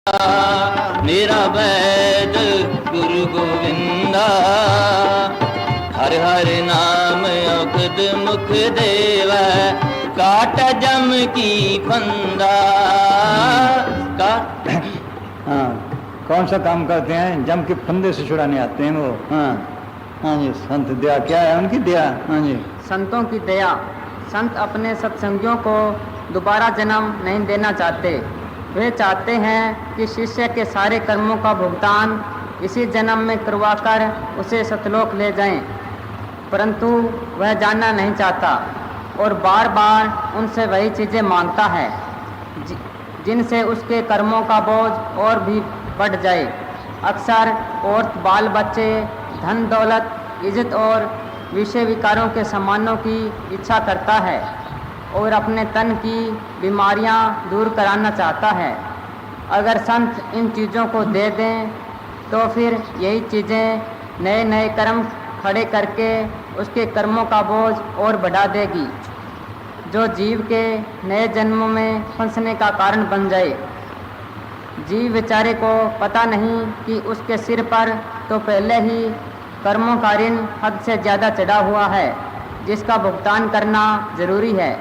मेरा वैद गुरु गोविंदा। हर हर नाम औखद मुख देवा, काट जम की फंदा। हाँ, कौन सा काम करते हैं? जम के फंदे से छुड़ाने आते हैं वो। हाँ हाँ जी, संत दया क्या है उनकी दया? हाँ जी, संतों की दया। संत अपने सत्संगियों को दोबारा जन्म नहीं देना चाहते। वे चाहते हैं कि शिष्य के सारे कर्मों का भुगतान इसी जन्म में करवाकर उसे सतलोक ले जाएं, परंतु वह जानना नहीं चाहता और बार बार उनसे वही चीज़ें मांगता है जिनसे उसके कर्मों का बोझ और भी बढ़ जाए। अक्सर औरत, बाल बच्चे, धन दौलत, इज्जत और विषय विकारों के सम्मानों की इच्छा करता है और अपने तन की बीमारियां दूर कराना चाहता है। अगर संत इन चीज़ों को दे दें तो फिर यही चीज़ें नए नए कर्म खड़े करके उसके कर्मों का बोझ और बढ़ा देगी, जो जीव के नए जन्मों में फंसने का कारण बन जाए। जीव बेचारे को पता नहीं कि उसके सिर पर तो पहले ही कर्मों का ऋण हद से ज़्यादा चढ़ा हुआ है, जिसका भुगतान करना जरूरी है।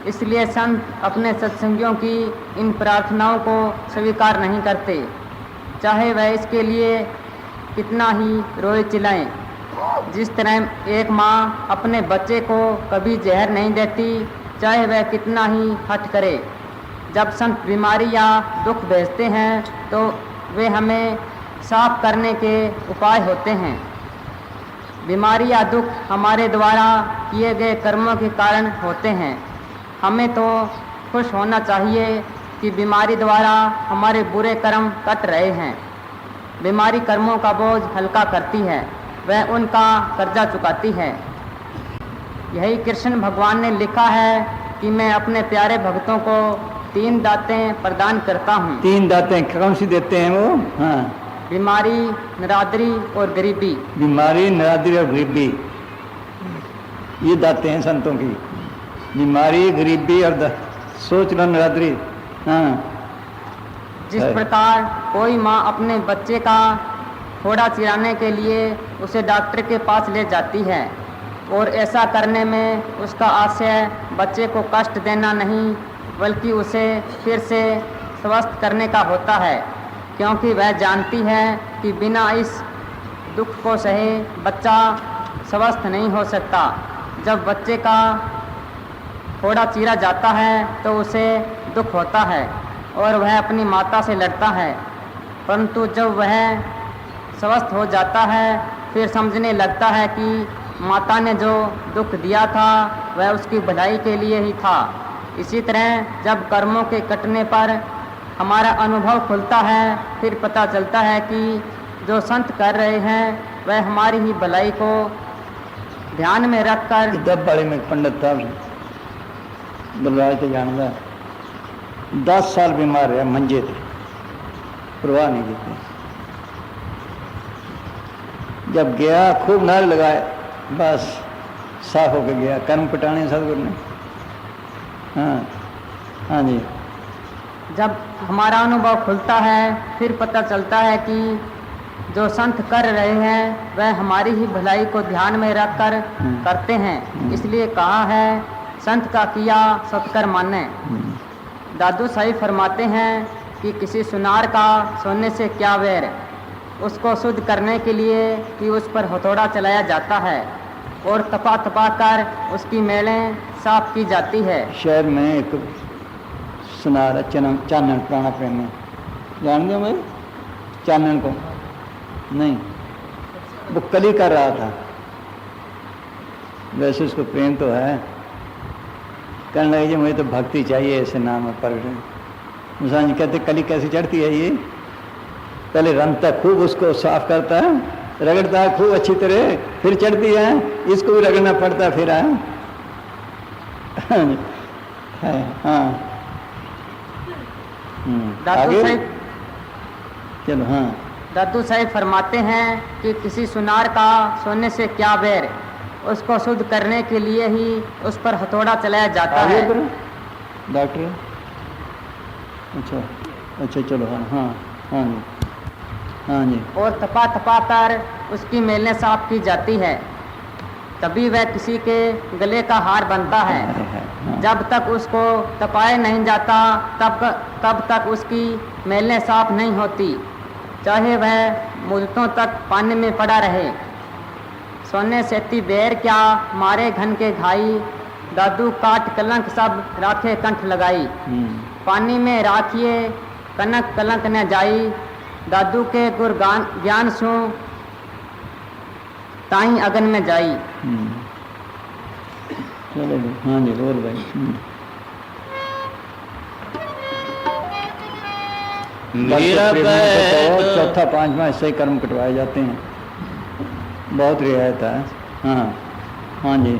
इसलिए संत अपने सत्संगियों की इन प्रार्थनाओं को स्वीकार नहीं करते, चाहे वह इसके लिए कितना ही रोए चिल्लाएं। जिस तरह एक माँ अपने बच्चे को कभी जहर नहीं देती, चाहे वह कितना ही हठ करे। जब संत बीमारी या दुख भेजते हैं तो वे हमें साफ करने के उपाय होते हैं। बीमारी या दुख हमारे द्वारा किए गए कर्मों के कारण होते हैं। हमें तो खुश होना चाहिए कि बीमारी द्वारा हमारे बुरे कर्म कट रहे हैं। बीमारी कर्मों का बोझ हल्का करती है, वह उनका कर्जा चुकाती है। यही कृष्ण भगवान ने लिखा है कि मैं अपने प्यारे भक्तों को 3 दातें प्रदान करता हूँ। 3 दातें कौन सी देते हैं वो? हाँ, बीमारी, नरादरी और गरीबी। बीमारी, नरादरी और गरीबी, ये दातें हैं संतों की। बीमारी, गरीबी और सोच लो नरादरी। हाँ, जिस प्रकार कोई माँ अपने बच्चे का थोड़ा चिराने के लिए उसे डॉक्टर के पास ले जाती है और ऐसा करने में उसका आशय बच्चे को कष्ट देना नहीं बल्कि उसे फिर से स्वस्थ करने का होता है, क्योंकि वह जानती है कि बिना इस दुख को सहे बच्चा स्वस्थ नहीं हो सकता। जब बच्चे का थोड़ा चीरा जाता है तो उसे दुख होता है और वह अपनी माता से लड़ता है, परंतु जब वह स्वस्थ हो जाता है फिर समझने लगता है कि माता ने जो दुख दिया था वह उसकी भलाई के लिए ही था। इसी तरह जब कर्मों के कटने पर हमारा अनुभव खुलता है फिर पता चलता है कि जो संत कर रहे हैं वह हमारी ही भलाई को ध्यान में रखकर। दब बड़े में पंडित था बलराज के जानदा 10 साल बीमार रहा, मंजे थे, परवाह नहीं की। जब गया खूब नारे लगाए, बस साफ होकर गया। कर्म पटाने सदगुरु ने। हाँ हाँ जी, जब हमारा अनुभव खुलता है फिर पता चलता है कि जो संत कर रहे हैं वह हमारी ही भलाई को ध्यान में रखकर करते हैं। इसलिए कहा है संत का किया सत्कर माने। दादू साहिब फरमाते हैं कि किसी सुनार का सोने से क्या वैर, उसको शुद्ध करने के लिए कि उस पर हथौड़ा चलाया जाता है और तपा तपा कर उसकी मैलें साफ की जाती है। शहर में एक सुनार चानन पुराना प्रेम में जानते हो भाई, चानन को नहीं, वो कली कर रहा था। वैसे उसको प्रेम तो है, कहने लगे मुझे तो भक्ति चाहिए, ऐसे नाम है प्रगट। मुसां जी कहते कली कैसे चढ़ती है? ये पहले रंगता खूब, उसको साफ करता है, रगड़ता है खूब अच्छी तरह, फिर चढ़ती है, इसको भी रगड़ना पड़ता है फिर। है हाँ दादू साहिब, चलो हाँ, दादू साहिब फरमाते हैं कि किसी सुनार का सोने से क्या बैर, उसको शुद्ध करने के लिए ही उस पर हथौड़ा चलाया जाता है। डॉक्टर अच्छा अच्छा चलो हाँ हाँ हाँ जी हाँ जी। और तपा तपा कर उसकी मेलें साफ की जाती है, तभी वह किसी के गले का हार बनता है। हाँ। जब तक उसको तपाए नहीं जाता तब तक उसकी मेलें साफ नहीं होती, चाहे वह मुद्दतों तक पानी में पड़ा रहे। सोने सेती बेर क्या मारे घन के घाई, दादू काट कलंक सब राखे कंठ लगाई। पानी में राखिए कनक कलंक न जाई, दादू के गुर ज्ञान सु ताई अगन में जाई। चलो हाँ जी बोल भाई। मेरा बैद चौथा पांचवा हिस्सा ही कर्म कटवाए जाते हैं, बहुत रियायत है। हाँ हाँ जी।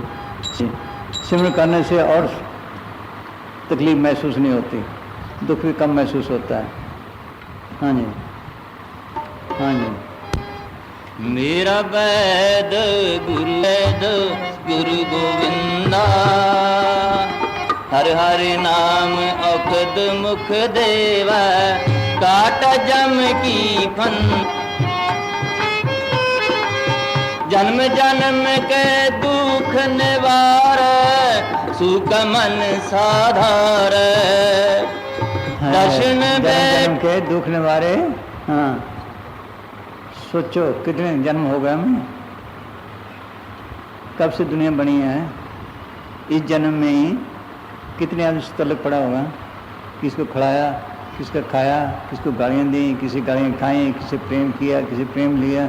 सिमरन करने से और तकलीफ महसूस नहीं होती, दुख भी कम महसूस होता है। हाँ जी हाँ जी। मेरा वैद गुरु गोविंदा, हर हर नाम औखद मुख देवा, काट जम की फन जन्म जन्म के दुख निवार, सुख मन साधार दर्शन जन्म के दुख निवारे। हाँ सोचो कितने जन्म हो गए हमें, कब से दुनिया बनी है, इस जन्म में ही कितने आदमी से तलक पड़ा होगा, किसको खिलाया, किसका खाया, किसको गालियाँ दी, किसी गालियाँ खाई, किसी प्रेम किया, किसी प्रेम लिया।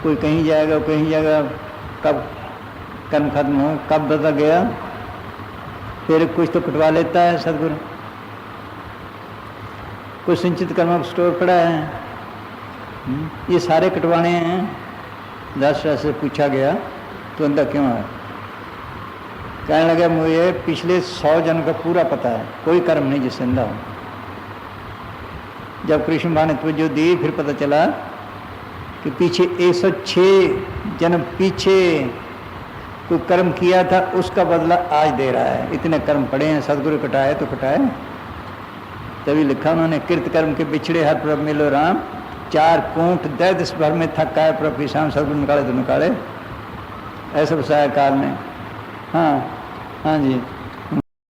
कोई कहीं जाएगा कहीं जाएगा, कब कर्म खत्म हो, कब बदल गया, फिर कुछ तो कटवा लेता है सदगुरु। कुछ संचित कर्म स्टोर पड़ा है, ये सारे कटवाने हैं। 10 से पूछा गया तो अंदर क्यों है, कहने लगा मुझे पिछले 100 जन्म का पूरा पता है, कोई कर्म नहीं जिससे अंधा हो। जब कृष्ण भगवान ने तवज्जो दी फिर पता चला कि पीछे 106 जन्म पीछे कोई कर्म किया था, उसका बदला आज दे रहा है। इतने कर्म पड़े हैं, सदगुरु कटाए तो कटाए। तभी लिखा उन्होंने, कृत कर्म के बिछड़े हर प्रभ मिलो राम, 4 कोंठ दैत भर में थक आए प्रभु की शाम, सदगुरु निकाले तो निकाले। ऐसा बसाया काल ने। हाँ हाँ जी।